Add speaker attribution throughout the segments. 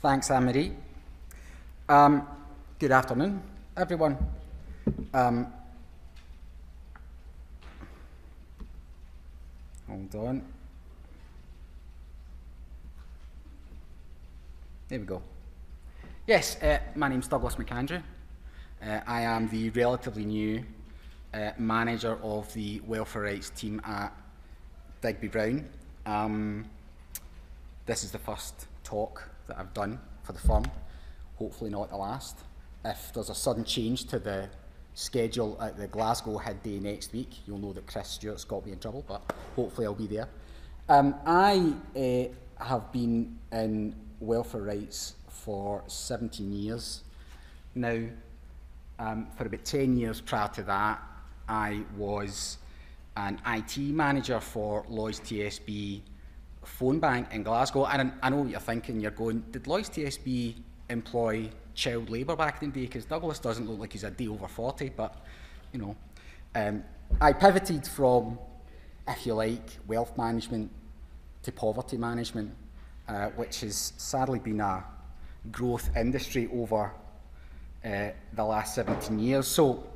Speaker 1: Thanks, Anne-Marie. Good afternoon, everyone. Hold on. There we go. Yes, my name's Douglas McAndrew. I am the relatively new manager of the welfare rights team at Digby Brown. This is the first talk that I've done for the firm, hopefully not the last. If there's a sudden change to the schedule at the Glasgow Head Day next week, you'll know that Chris Stewart's got me in trouble, but hopefully I'll be there. I have been in welfare rights for 17 years now. For about 10 years prior to that, I was an IT manager for Lloyds TSB phone bank in Glasgow. And I know what you're thinking. You're going, did Lloyds TSB employ child labour back in the day? Because Douglas doesn't look like he's a day over 40, but, you know. I pivoted from, if you like, wealth management to poverty management, which has sadly been a growth industry over the last 17 years. So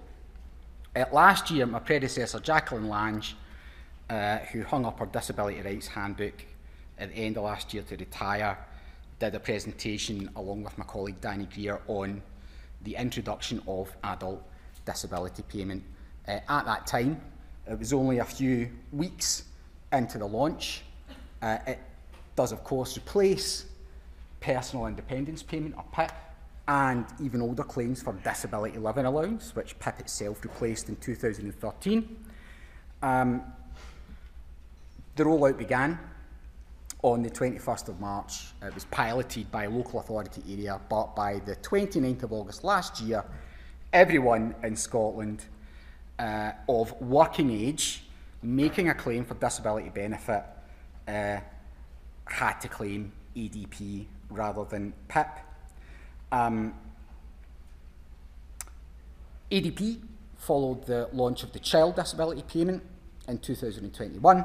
Speaker 1: last year, my predecessor, Jacqueline Lange, who hung up her disability rights handbook at the end of last year to retire, did a presentation along with my colleague Danny Greer on the introduction of adult disability payment. At that time, it was only a few weeks into the launch. It does, of course, replace personal independence payment, or PIP, and even older claims for disability living allowance, which PIP itself replaced in 2013. The rollout began on the 21st of March. It was piloted by a local authority area, but by the 29th of August last year, everyone in Scotland of working age making a claim for disability benefit had to claim ADP rather than PIP. ADP followed the launch of the child disability payment in 2021,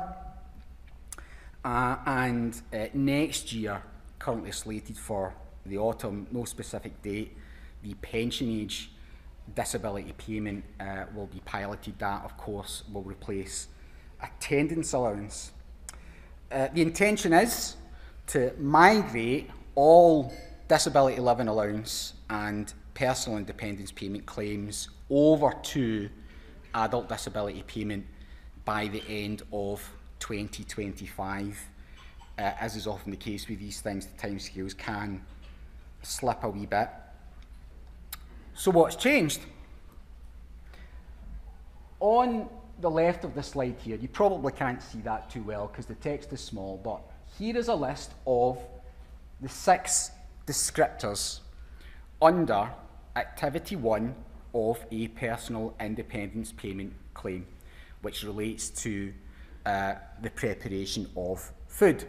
Speaker 1: and next year, currently slated for the autumn, no specific date, the pension age disability payment will be piloted. That, of course, will replace attendance allowance. The intention is to migrate all disability living allowance and personal independence payment claims over to adult disability payment by the end of 2025. As is often the case with these things, the timescales can slip a wee bit. So what's changed? On the left of the slide here, you probably can't see that too well because the text is small, but here is a list of the 6 descriptors under Activity 1 of a personal independence payment claim, which relates to the preparation of food.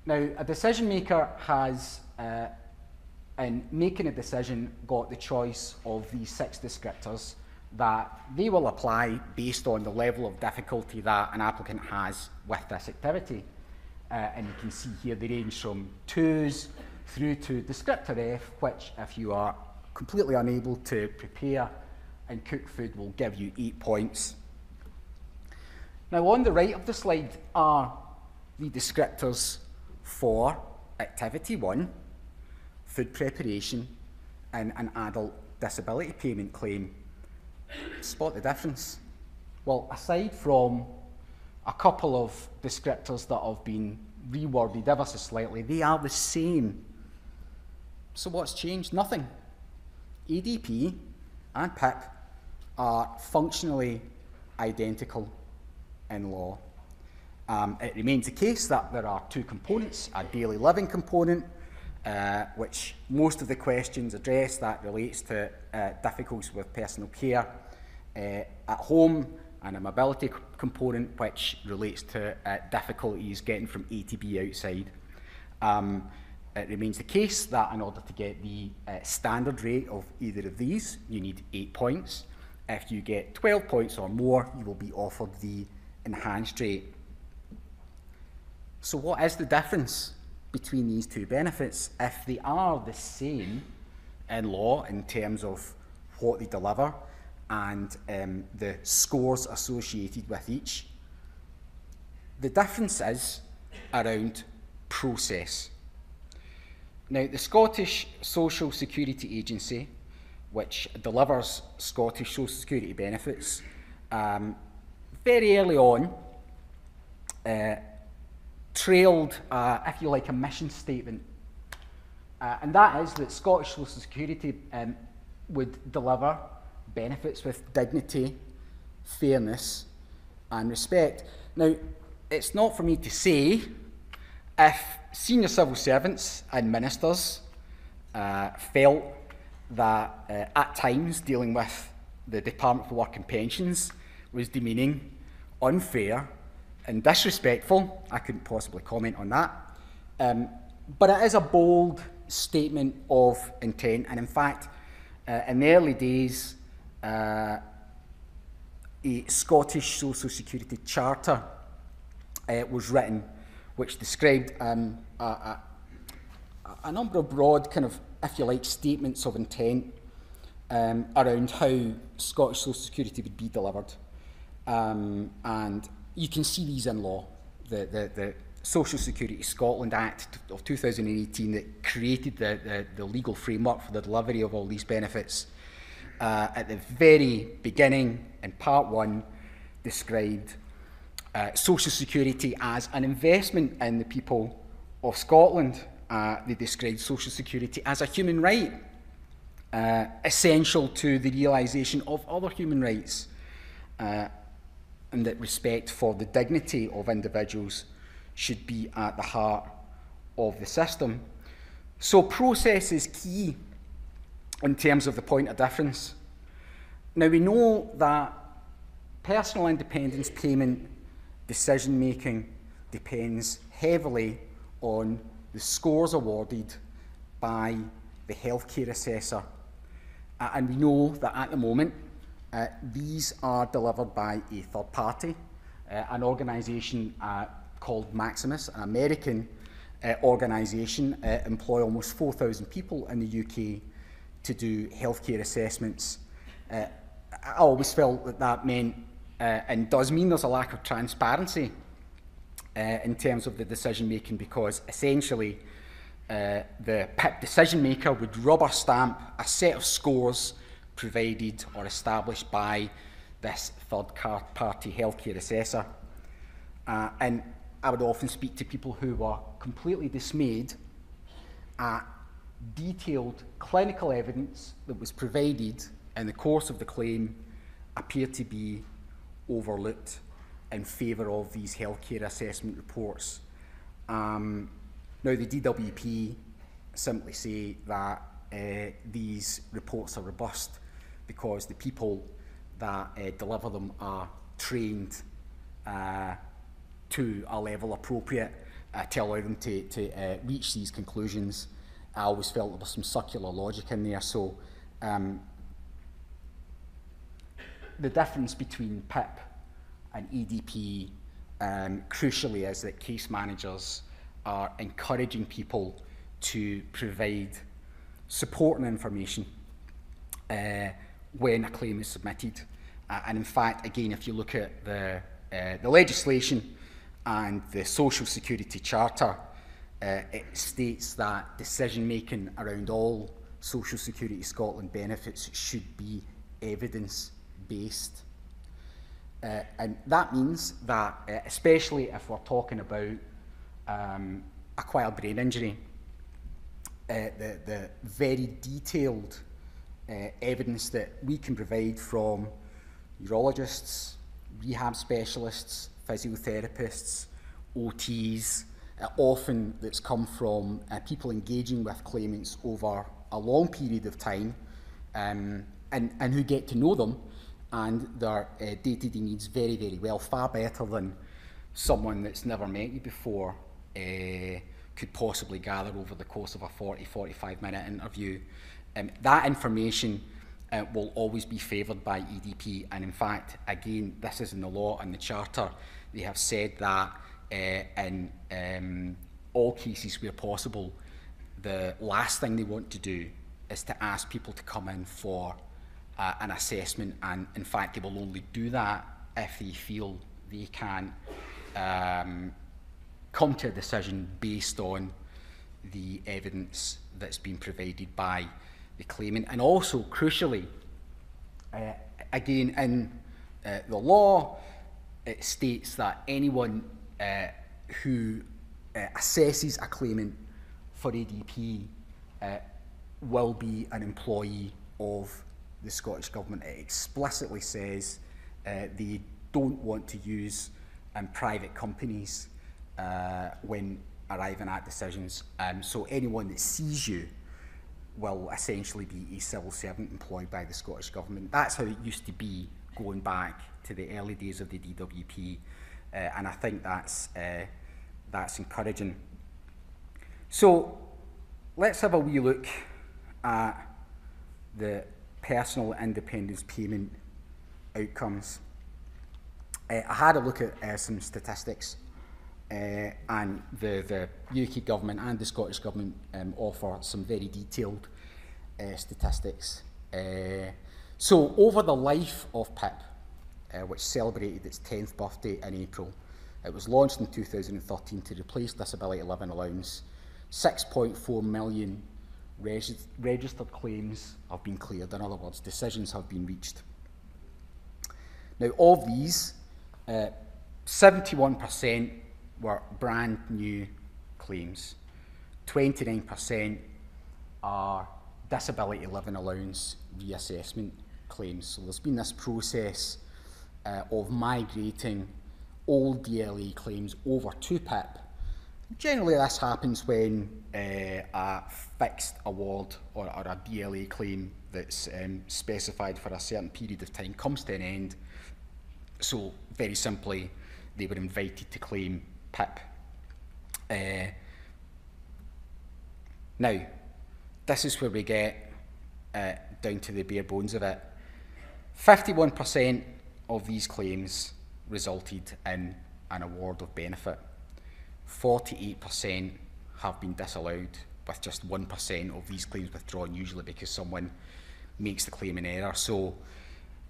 Speaker 1: Now, a decision maker has, in making a decision, got the choice of these 6 descriptors that they will apply based on the level of difficulty that an applicant has with this activity. And you can see here they range from 2s through to descriptor F, which, if you are completely unable to prepare and cook food, will give you 8 points. Now, on the right of the slide are the descriptors for Activity 1, food preparation, and an adult disability payment claim. Spot the difference? Well, aside from a couple of descriptors that have been reworded ever so slightly, they are the same. So what's changed? Nothing. ADP and PIP are functionally identical in law. It remains the case that there are 2 components, a daily living component, which most of the questions address, that relates to difficulties with personal care at home, and a mobility component which relates to difficulties getting from A to B outside. It remains the case that in order to get the standard rate of either of these, you need 8 points. If you get 12 points or more, you will be offered the enhanced rate. So what is the difference between these two benefits if they are the same in law in terms of what they deliver and the scores associated with each. The difference is around process. Now, the Scottish Social Security Agency, which delivers Scottish social security benefits, very early on trailed, if you like, a mission statement. And that is that Scottish Social Security would deliver benefits with dignity, fairness and respect. Now, it's not for me to say if senior civil servants and ministers felt that at times dealing with the Department for Work and Pensions was demeaning, unfair and disrespectful. I couldn't possibly comment on that. But it is a bold statement of intent, and in fact, in the early days, a Scottish Social Security Charter was written, which described a number of broad kind of, if you like, statements of intent around how Scottish Social Security would be delivered. And you can see these in law. The Social Security Scotland Act of 2018 that created the legal framework for the delivery of all these benefits, at the very beginning, in Part 1, described Social Security as an investment in the people of Scotland. They described Social Security as a human right, essential to the realisation of other human rights, and that respect for the dignity of individuals should be at the heart of the system. So process is key in terms of the point of difference. Now, we know that personal independence payment decision-making depends heavily on the scores awarded by the healthcare assessor. And we know that at the moment, these are delivered by a third party, an organisation called Maximus, an American organisation, employ almost 4,000 people in the UK to do healthcare assessments. I always felt that that meant, and does mean, there's a lack of transparency in terms of the decision making, because essentially the PIP decision maker would rubber stamp a set of scores provided or established by this third party healthcare assessor. And I would often speak to people who were completely dismayed at detailed clinical evidence that was provided in the course of the claim appeared to be overlooked in favour of these healthcare assessment reports. Now, the DWP simply say that these reports are robust because the people that deliver them are trained to a level appropriate to allow them to reach these conclusions. I always felt there was some circular logic in there. So the difference between PIP and EDP, crucially, is that case managers are encouraging people to provide support and information when a claim is submitted. And in fact, again, if you look at the legislation and the Social Security Charter, it states that decision-making around all Social Security Scotland benefits should be evidence-based. And that means that, especially if we're talking about acquired brain injury, the very detailed evidence that we can provide from urologists, rehab specialists, physiotherapists, OTs, often that's come from people engaging with claimants over a long period of time, and who get to know them and their day-to-day needs very, very well, far better than someone that's never met you before could possibly gather over the course of a 40-45-minute interview. That information will always be favoured by EDP, and in fact, again, this is in the law and the Charter. They have said that in all cases where possible, the last thing they want to do is to ask people to come in for an assessment, and in fact they will only do that if they feel they can come to a decision based on the evidence that's been provided by the claimant. And also, crucially, again, in the law, it states that anyone who assesses a claimant for ADP will be an employee of the Scottish Government. It explicitly says they don't want to use private companies when arriving at decisions. So anyone that sees you will essentially be a civil servant employed by the Scottish Government. That's how it used to be going back to the early days of the DWP, and I think that's encouraging. So let's have a wee look at the personal independence payment outcomes. I had a look at some statistics, and the UK government and the Scottish government offer some very detailed statistics. So over the life of PIP, which celebrated its 10th birthday in April, it was launched in 2013 to replace disability living allowance. 6.4 million registered claims have been cleared. In other words, decisions have been reached. Now, of these, 71% were brand new claims. 29% are disability living allowance reassessment claims. So there's been this process of migrating old DLA claims over to PIP. Generally, this happens when a fixed award or a DLA claim that's specified for a certain period of time comes to an end. So, very simply, they were invited to claim PIP. Now, this is where we get down to the bare bones of it. 51% of these claims resulted in an award of benefit. 48% have been disallowed, with just 1% of these claims withdrawn, usually because someone makes the claim in error. So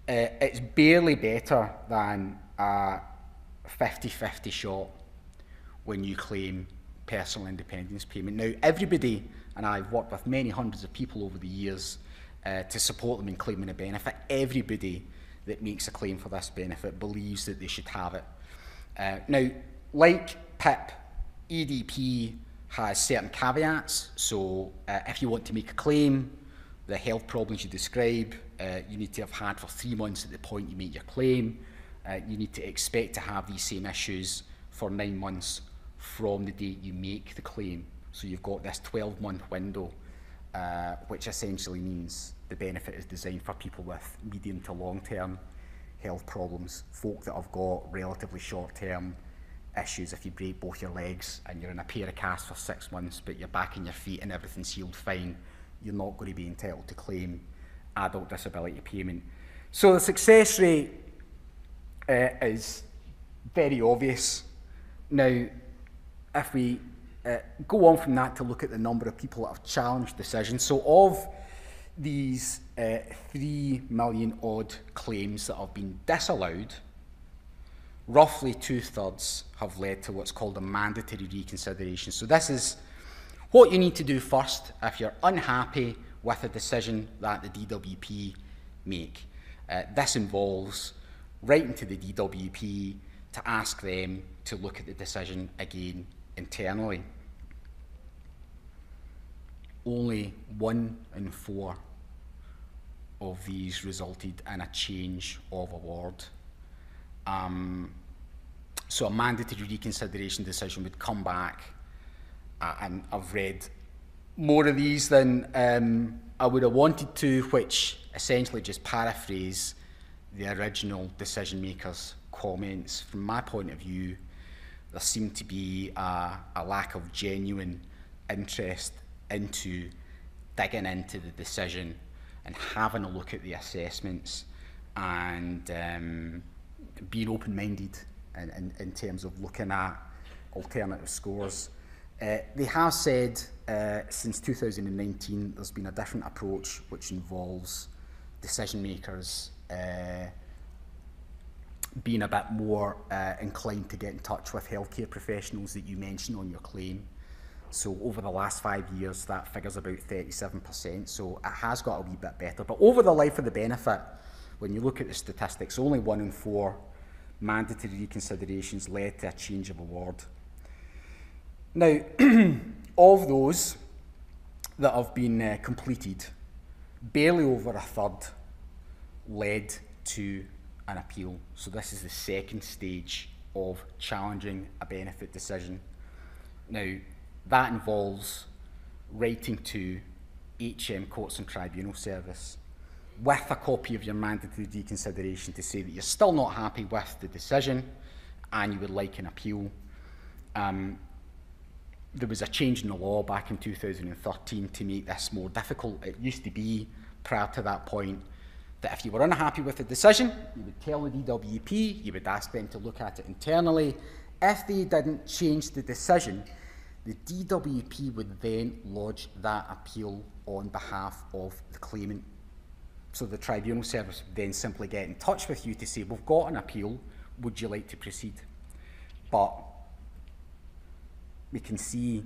Speaker 1: it's barely better than a 50-50 shot when you claim personal independence payment. Now, everybody, and I've worked with many hundreds of people over the years to support them in claiming a benefit, everybody that makes a claim for this benefit believes that they should have it. Now, like PIP, ADP has certain caveats. So if you want to make a claim, the health problems you describe, you need to have had for 3 months at the point you make your claim. You need to expect to have these same issues for 9 months from the date you make the claim. So you've got this 12-month window, which essentially means the benefit is designed for people with medium to long-term health problems, folk that have got relatively short-term issues. If you break both your legs and you're in a pair of casts for 6 months, but you're back on your feet and everything's healed fine, you're not going to be entitled to claim adult disability payment. So the success rate is very obvious. Now, if we go on from that to look at the number of people that have challenged decisions, so of these 3 million odd claims that have been disallowed, roughly 2/3 have led to what's called a mandatory reconsideration. So this is what you need to do first if you're unhappy with a decision that the DWP make. This involves writing to the DWP to ask them to look at the decision again internally. Only 1 in 4 of these resulted in a change of award. So a mandatory reconsideration decision would come back, and I've read more of these than I would have wanted to, which essentially just paraphrase the original decision maker's comments. From my point of view, there seemed to be a lack of genuine interest into digging into the decision and having a look at the assessments and being open-minded in terms of looking at alternative scores. They have said since 2019 there's been a different approach which involves decision makers being a bit more inclined to get in touch with healthcare professionals that you mention on your claim. So over the last 5 years, that figure's about 37%, so it has got a wee bit better. But over the life of the benefit, when you look at the statistics, only 1 in 4 mandatory reconsiderations led to a change of award. Now, of those that have been completed, barely over a third led to an appeal. So this is the second stage of challenging a benefit decision. Now, that involves writing to HM Courts and Tribunal Service with a copy of your mandatory reconsideration to say that you're still not happy with the decision and you would like an appeal. There was a change in the law back in 2013 to make this more difficult. It used to be, prior to that point, that if you were unhappy with the decision, you would tell the DWP, you would ask them to look at it internally. If they didn't change the decision, the DWP would then lodge that appeal on behalf of the claimant. So the tribunal service would then simply get in touch with you to say, we've got an appeal, would you like to proceed? But we can see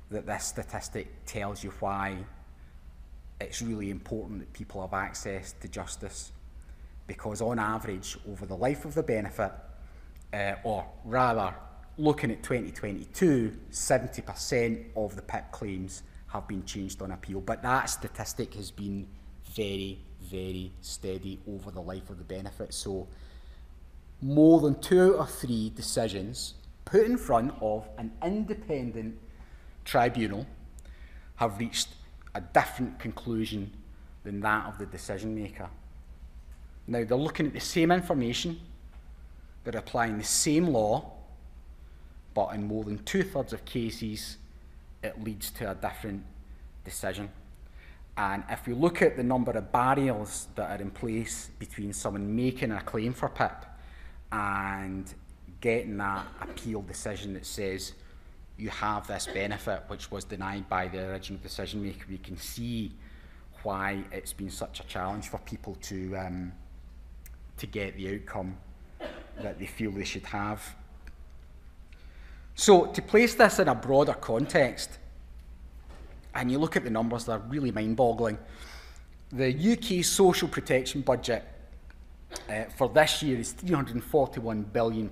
Speaker 1: that this statistic tells you why it's really important that people have access to justice, because on average, over the life of the benefit, or rather, looking at 2022, 70% of the PIP claims have been changed on appeal, but that statistic has been very, very steady over the life of the benefit. So more than 2 out of 3 decisions put in front of an independent tribunal have reached a different conclusion than that of the decision maker. Now, they're looking at the same information, they're applying the same law, but in more than 2/3 of cases, it leads to a different decision. And if we look at the number of barriers that are in place between someone making a claim for PIP and getting that appeal decision that says you have this benefit which was denied by the original decision maker, we can see why it's been such a challenge for people to get the outcome that they feel they should have. So to place this in a broader context, and you look at the numbers, they're really mind-boggling. The UK social protection budget for this year is £341 billion,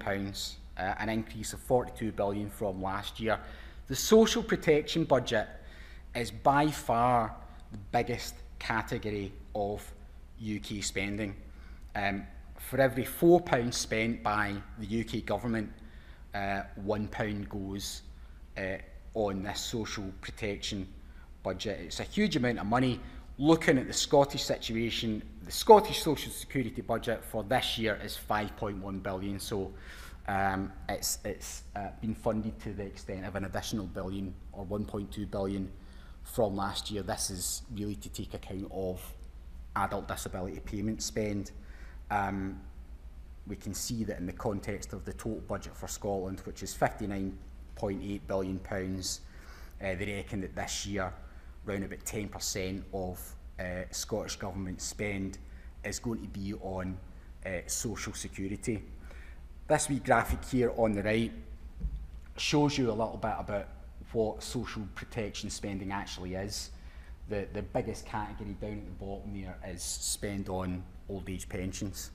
Speaker 1: an increase of £42 billion from last year. The social protection budget is by far the biggest category of UK spending. For every £4 spent by the UK government, £1 goes on this social protection budget. It's a huge amount of money. Looking at the Scottish situation, the Scottish Social Security budget for this year is £5.1 billion, so it's been funded to the extent of an additional billion, or £1.2 billion from last year. This is really to take account of adult disability payment spend. We can see that in the context of the total budget for Scotland, which is £59.8 billion, they reckon that this year around about 10% of Scottish Government spend is going to be on social security. This wee graphic here on the right shows you a little bit about what social protection spending actually is. The biggest category down at the bottom there is spend on old age pensions,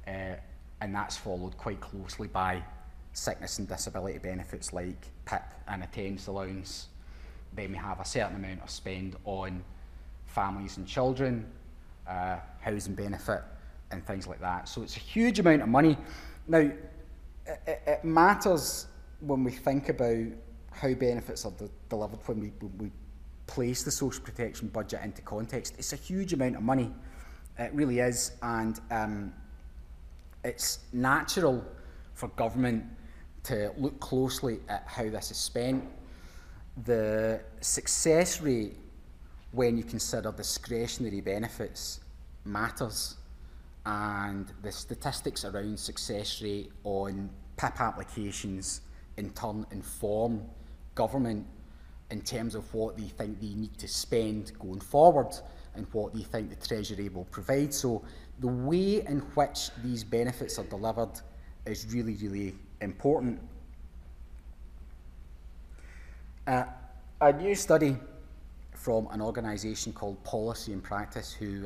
Speaker 1: and that's followed quite closely by sickness and disability benefits like PIP and attendance allowance. Then we have a certain amount of spend on families and children, housing benefit and things like that. So it's a huge amount of money. Now, it matters when we think about how benefits are delivered, when we place the social protection budget into context. It's a huge amount of money, it really is, and it's natural for government to look closely at how this is spent. The success rate when you consider discretionary benefits matters, and the statistics around success rate on PIP applications in turn inform government in terms of what they think they need to spend going forward and what they think the Treasury will provide. So the way in which these benefits are delivered is really, really important. A new study from an organisation called Policy and Practice, who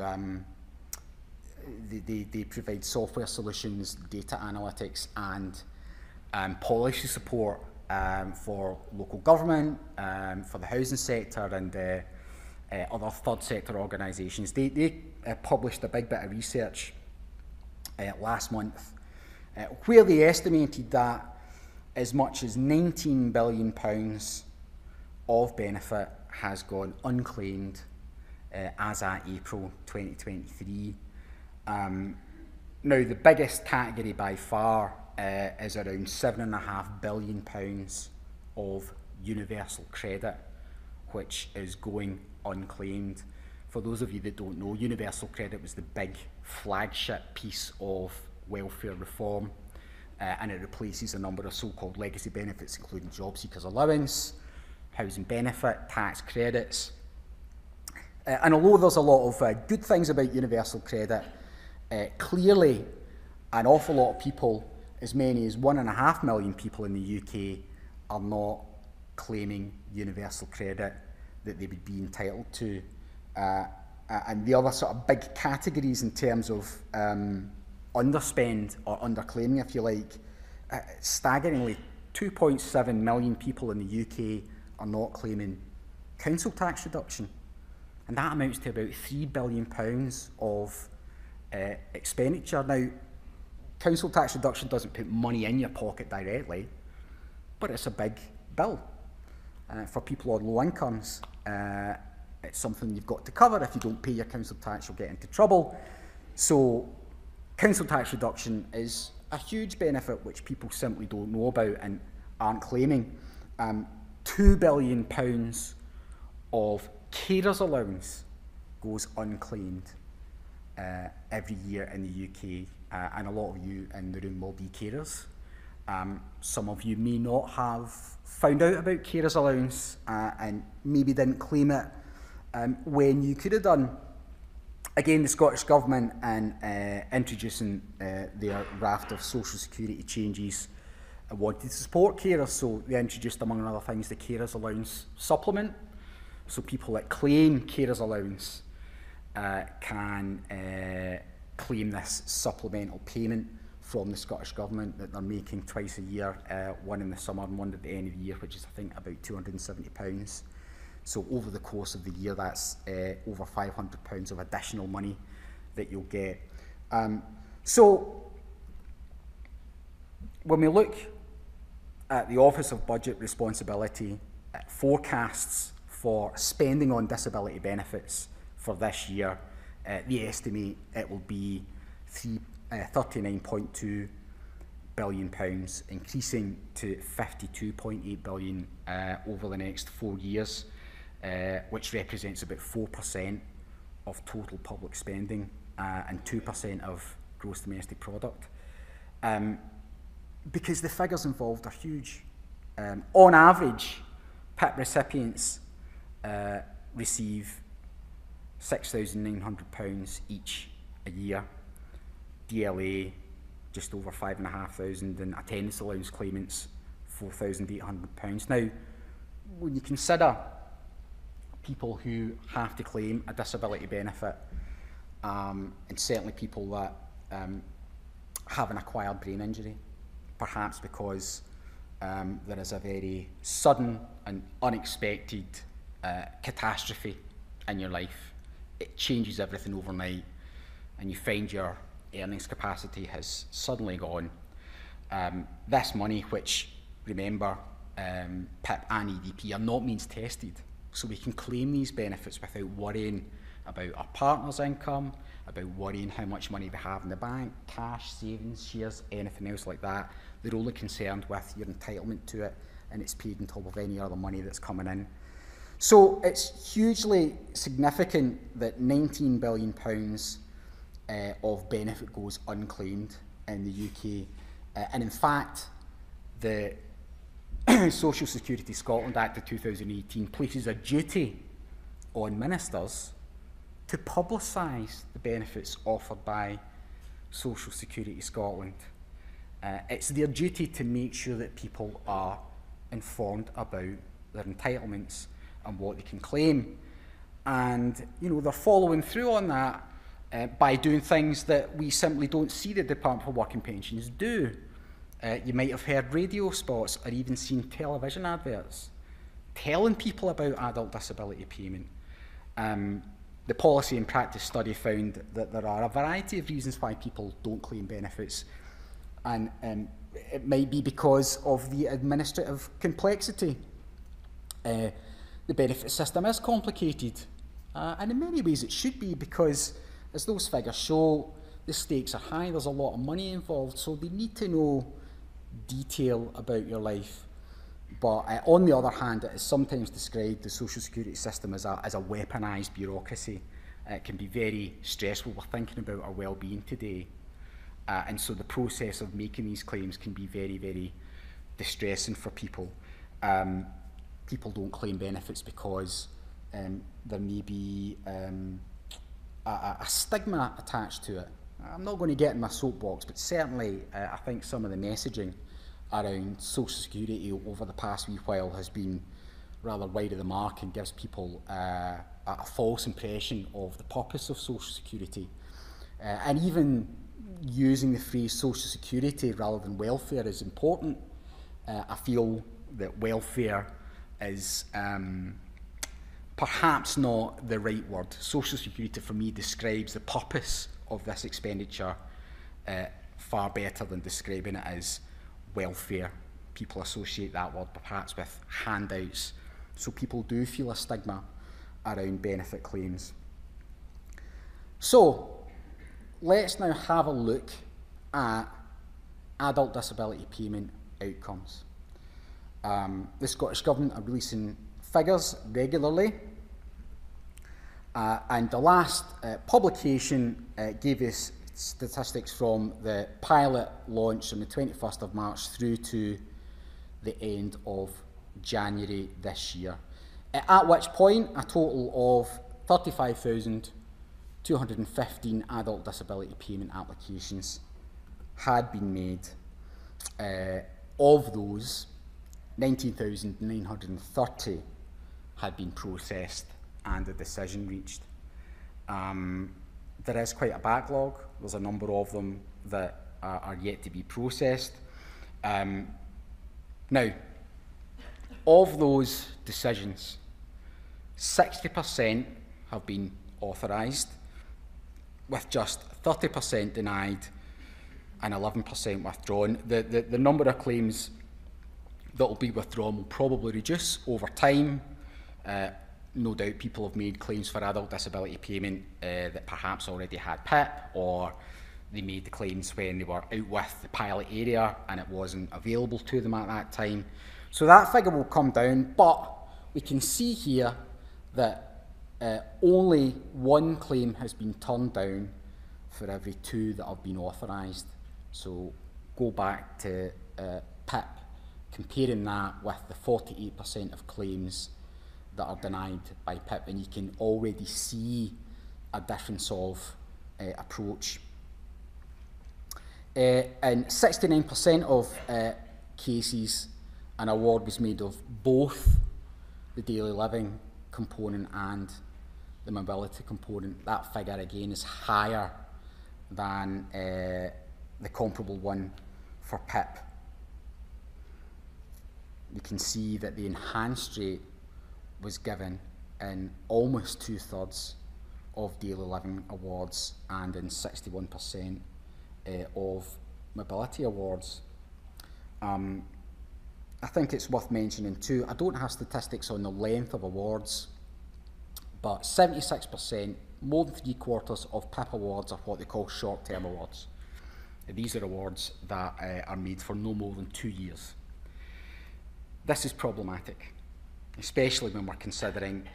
Speaker 1: they provide software solutions, data analytics, and policy support for local government, for the housing sector, and other third sector organisations. They published a big bit of research last month where they estimated that as much as £19 billion of benefit has gone unclaimed as at April 2023. Now, the biggest category by far is around £7.5 billion of universal credit, which is going unclaimed. For those of you that don't know, universal credit was the big flagship piece of welfare reform, and it replaces a number of so-called legacy benefits, including job seekers allowance, housing benefit, tax credits. And although there's a lot of good things about universal credit, clearly an awful lot of people, as many as 1.5 million people in the UK, are not claiming universal credit that they would be entitled to. And the other sort of big categories in terms of underspend or underclaiming, if you like, staggeringly, 2.7 million people in the UK are not claiming council tax reduction. And that amounts to about £3 billion of expenditure. Now, council tax reduction doesn't put money in your pocket directly, but it's a big bill. For people on low incomes, it's something you've got to cover. If you don't pay your council tax, you'll get into trouble. So council tax reduction is a huge benefit which people simply don't know about and aren't claiming. £2 billion of carers allowance goes unclaimed every year in the UK, and a lot of you in the room will be carers. Some of you may not have found out about carers allowance and maybe didn't claim it when you could have done. Again, the Scottish Government, in introducing their raft of social security changes, wanted to support carers, so they introduced, among other things, the carers allowance supplement. So people that claim carers allowance can claim this supplemental payment from the Scottish Government that they're making twice a year, one in the summer and one at the end of the year, which is, I think, about £270. So over the course of the year, that's over £500 of additional money that you'll get. So when we look at the Office of Budget Responsibility forecasts for spending on disability benefits for this year, they estimate it will be £39.2 billion, increasing to £52.8 billion over the next 4 years, which represents about 4% of total public spending and 2% of gross domestic product. Because the figures involved are huge. On average, PIP recipients receive £6,900 each a year, DLA just over £5,500, and attendance allowance claimants £4,800. Now, when you consider people who have to claim a disability benefit, and certainly people that have an acquired brain injury, perhaps because there is a very sudden and unexpected catastrophe in your life, it changes everything overnight, and you find your earnings capacity has suddenly gone. This money, which, remember, PIP and EDP are not means tested, so we can claim these benefits without worrying about our partner's income, about worrying how much money we have in the bank, cash, savings, shares, anything else like that. They're only concerned with your entitlement to it, and it's paid on top of any other money that's coming in. So it's hugely significant that £19 billion of benefit goes unclaimed in the UK. And in fact, the Social Security Scotland Act of 2018 places a duty on ministers to publicise the benefits offered by Social Security Scotland. It's their duty to make sure that people are informed about their entitlements and what they can claim. And they're following through on that by doing things that we simply don't see the Department for Work and Pensions do. You might have heard radio spots or even seen television adverts telling people about adult disability payment. The policy and practice study found that there are a variety of reasons why people don't claim benefits, and it might be because of the administrative complexity. The benefit system is complicated, and in many ways it should be, because as those figures show, the stakes are high, there's a lot of money involved, so they need to know detail about your life. But on the other hand, it is sometimes described, the social security system, as a weaponised bureaucracy. It can be very stressful. We're thinking about our well-being today. And so the process of making these claims can be very, very distressing for people. People don't claim benefits because there may be a stigma attached to it. I'm not going to get in my soapbox, but certainly I think some of the messaging around social security over the past wee while has been rather wide of the mark and gives people a false impression of the purpose of social security. And even using the phrase social security rather than welfare is important. I feel that welfare is perhaps not the right word. Social security for me describes the purpose of this expenditure far better than describing it as welfare. People associate that word perhaps with handouts, so people do feel a stigma around benefit claims. So let's now have a look at adult disability payment outcomes. The Scottish Government are releasing figures regularly, and the last publication gave us statistics from the pilot launch on the 21st of March through to the end of January this year, at which point a total of 35,215 adult disability payment applications had been made. Of those, 19,930 had been processed and a decision reached. There is quite a backlog. There's a number of them that are yet to be processed. Now, of those decisions, 60% have been authorised, with just 30% denied and 11% withdrawn. The number of claims that will be withdrawn will probably reduce over time. No doubt people have made claims for adult disability payment that perhaps already had PIP, or they made the claims when they were out with the pilot area and it wasn't available to them at that time. So that figure will come down, but we can see here that only one claim has been turned down for every 2 that have been authorised. So go back to PIP, comparing that with the 48% of claims that are denied by PIP, and you can already see a difference of approach. In 69% of cases, an award was made of both the daily living component and the mobility component. That figure again is higher than the comparable one for PIP. You can see that the enhanced rate was given in almost 2/3 of daily living awards and in 61% of mobility awards. I think it's worth mentioning too, I don't have statistics on the length of awards, but 76%, more than 3/4 of PIP awards are what they call short-term awards. These are awards that are made for no more than 2 years. This is problematic, especially when we're considering,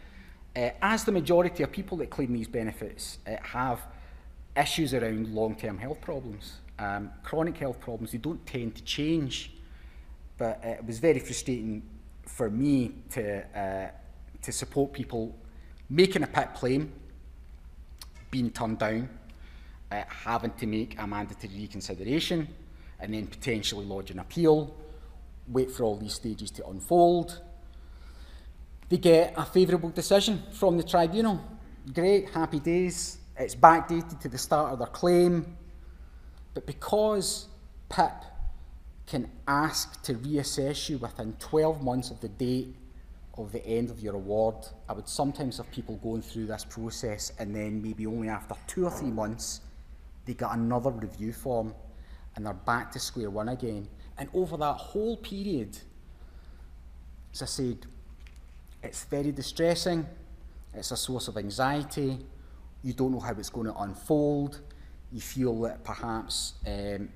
Speaker 1: as the majority of people that claim these benefits have issues around long-term health problems, chronic health problems. They don't tend to change but it was very frustrating for me to support people making a PIP claim, being turned down, having to make a mandatory reconsideration, and then potentially lodge an appeal, wait for all these stages to unfold. They get a favourable decision from the tribunal. Great, happy days. It's backdated to the start of their claim. But because PIP can ask to reassess you within 12 months of the date of the end of your award, I would sometimes have people going through this process and then maybe only after 2 or 3 months they get another review form and they're back to square one again. And over that whole period, as I said, it's very distressing, it's a source of anxiety, you don't know how it's going to unfold, you feel that perhaps the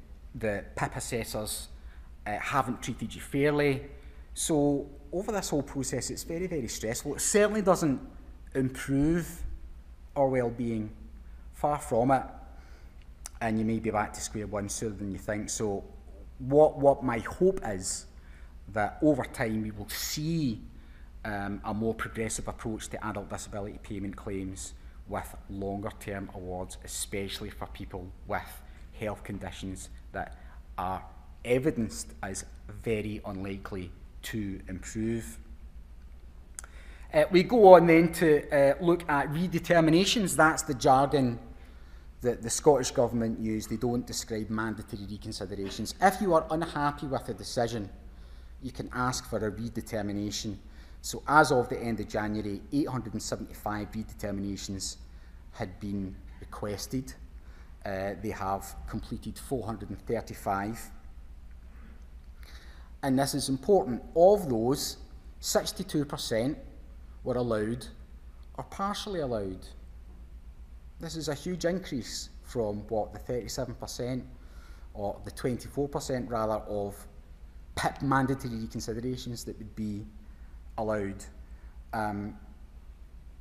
Speaker 1: PIP assessors haven't treated you fairly. So over this whole process, it's very, very stressful. It certainly doesn't improve our well-being, far from it, and you may be back to square one sooner than you think. So what my hope is that over time we will see a more progressive approach to adult disability payment claims with longer term awards, especially for people with health conditions that are evidenced as very unlikely to improve. We go on then to look at redeterminations. That's the jargon that the Scottish Government use. They don't describe mandatory reconsiderations. If you are unhappy with a decision, you can ask for a redetermination. So as of the end of January, 875 redeterminations had been requested. They have completed 435. And this is important. Of those, 62% were allowed or partially allowed. This is a huge increase from what, the 37% or the 24% rather of PIP mandatory reconsiderations that would be allowed. And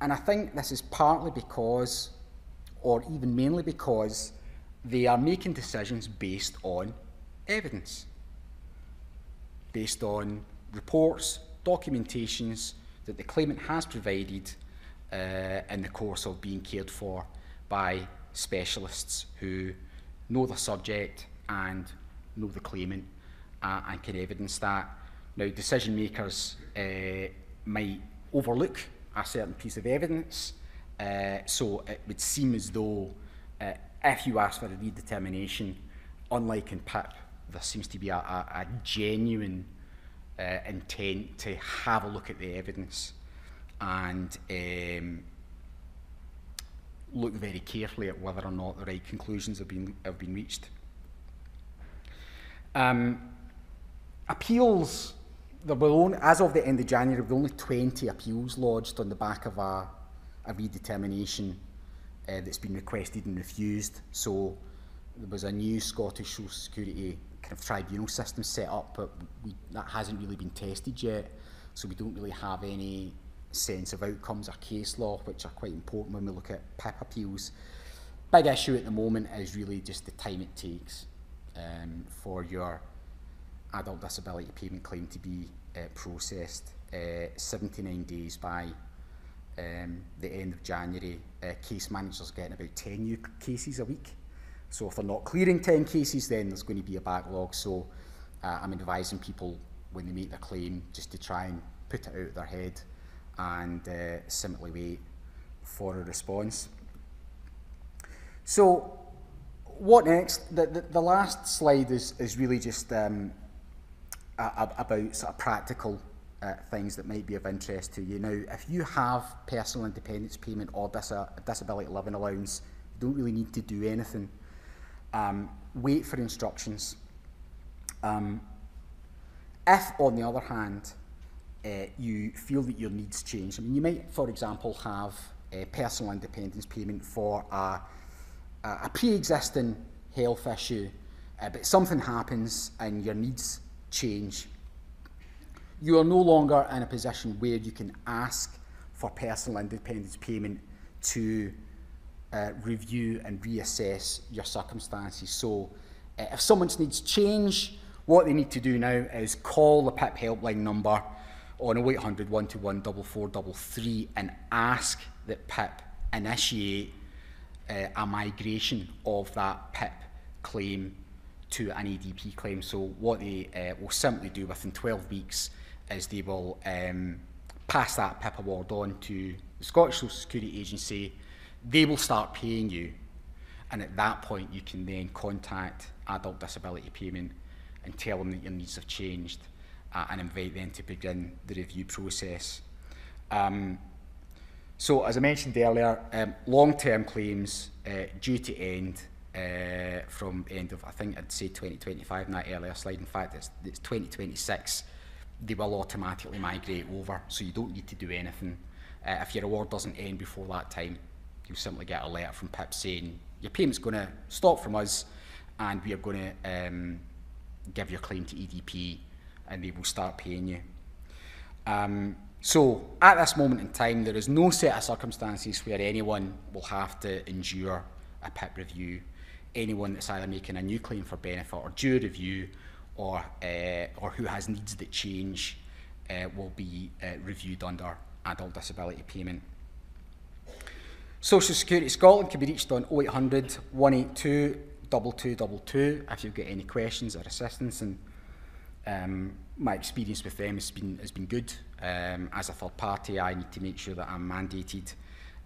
Speaker 1: I think this is partly because, or even mainly because, they are making decisions based on evidence, based on reports, documentations that the claimant has provided in the course of being cared for by specialists who know the subject and know the claimant and can evidence that. Now, decision makers might overlook a certain piece of evidence, so it would seem as though if you ask for a redetermination, unlike in PIP, there seems to be a genuine intent to have a look at the evidence and look very carefully at whether or not the right conclusions have been reached. Appeals, there were only, as of the end of January, there were only 20 appeals lodged on the back of a redetermination that's been requested and refused. So there was a new Scottish Social Security kind of tribunal system set up, but that hasn't really been tested yet, so we don't really have any sense of outcomes or case law, which are quite important when we look at PIP appeals. Big issue at the moment is really just the time it takes for your adult disability payment claim to be processed. 79 days by the end of January. Case managers are getting about 10 new cases a week. So if they're not clearing 10 cases, then there's going to be a backlog. So I'm advising people when they make their claim just to try and put it out of their head and simply wait for a response. So what next? The last slide is really just about sort of practical things that might be of interest to you. Now, if you have personal independence payment or disability living allowance, you don't really need to do anything. Wait for instructions. If, on the other hand, you feel that your needs change, I mean, you might, for example, have a personal independence payment for a pre-existing health issue, but something happens and your needs change. You are no longer in a position where you can ask for personal independence payment to review and reassess your circumstances. So if someone's needs change, what they need to do now is call the PIP helpline number on 0800 121 4433 and ask that PIP initiate a migration of that PIP claim to an ADP claim. So what they will simply do within 12 weeks is they will pass that PIP award on to the Scottish Social Security Agency. They will start paying you, and at that point you can then contact Adult Disability Payment and tell them that your needs have changed and invite them to begin the review process. So as I mentioned earlier, long-term claims due to end from the end of, I think I'd say 2025 in that earlier slide. In fact, it's 2026. They will automatically migrate over, so you don't need to do anything. If your award doesn't end before that time, you'll simply get a letter from PIP saying your payment's going to stop from us and we are going to give your claim to EDP and they will start paying you. So at this moment in time, there is no set of circumstances where anyone will have to endure a PIP review. Anyone that's either making a new claim for benefit or due a review or who has needs that change will be reviewed under Adult Disability Payment. Social Security Scotland can be reached on 0800 182 2222 if you've got any questions or assistance, and my experience with them has been good. As a third party, I need to make sure that I'm mandated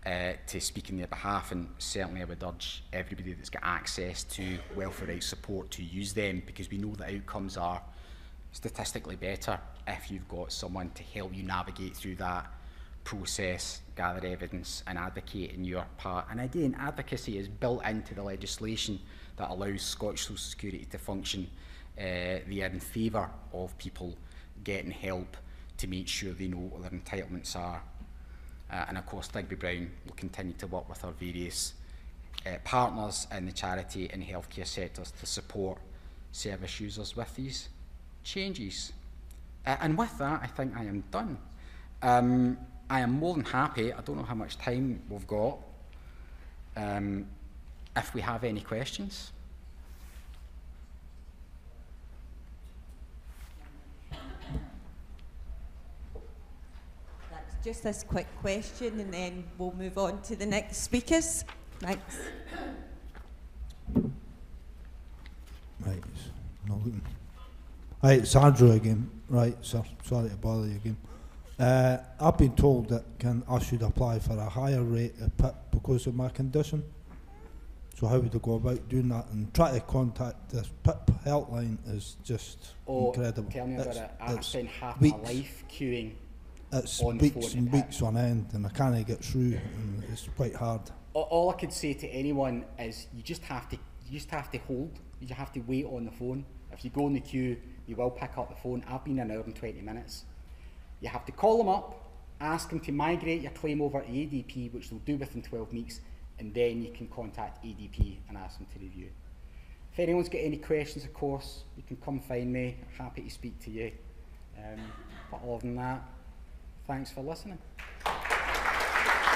Speaker 1: to speak on their behalf, and certainly I would urge everybody that's got access to welfare rights support to use them, because we know the outcomes are statistically better if you've got someone to help you navigate through that process, gather evidence and advocate in your part. And again, advocacy is built into the legislation that allows Scottish Social Security to function. They are in favour of people getting help to make sure they know what their entitlements are. And of course, Digby Brown will continue to work with our various partners in the charity and healthcare sectors to support service users with these changes. And with that, I think I am done. I am more than happy, I don't know how much time we've got, if we have any questions.
Speaker 2: That's just this quick question and then we'll move on to the next speakers. Thanks.
Speaker 3: Right, not looking. Right, it's Andrew again. Right, sir, sorry to bother you again. I've been told that I should apply for a higher rate of PIP because of my condition. So how would I go about doing that? And try to contact this PIP helpline is just incredible.
Speaker 1: Tell me about it. I spent half
Speaker 3: weeks,
Speaker 1: my life queuing.
Speaker 3: It's
Speaker 1: on
Speaker 3: weeks
Speaker 1: phone
Speaker 3: and weeks on end, and I can't get through, and it's quite hard.
Speaker 1: All I could say to anyone is you just have to hold. You have to wait on the phone. If you go in the queue, you will pick up the phone. I've been an hour and 20 minutes. You have to call them up, ask them to migrate your claim over to ADP, which they'll do within 12 weeks, and then you can contact ADP and ask them to review. If anyone's got any questions, of course, you can come find me. I'm happy to speak to you. But other than that, thanks for listening.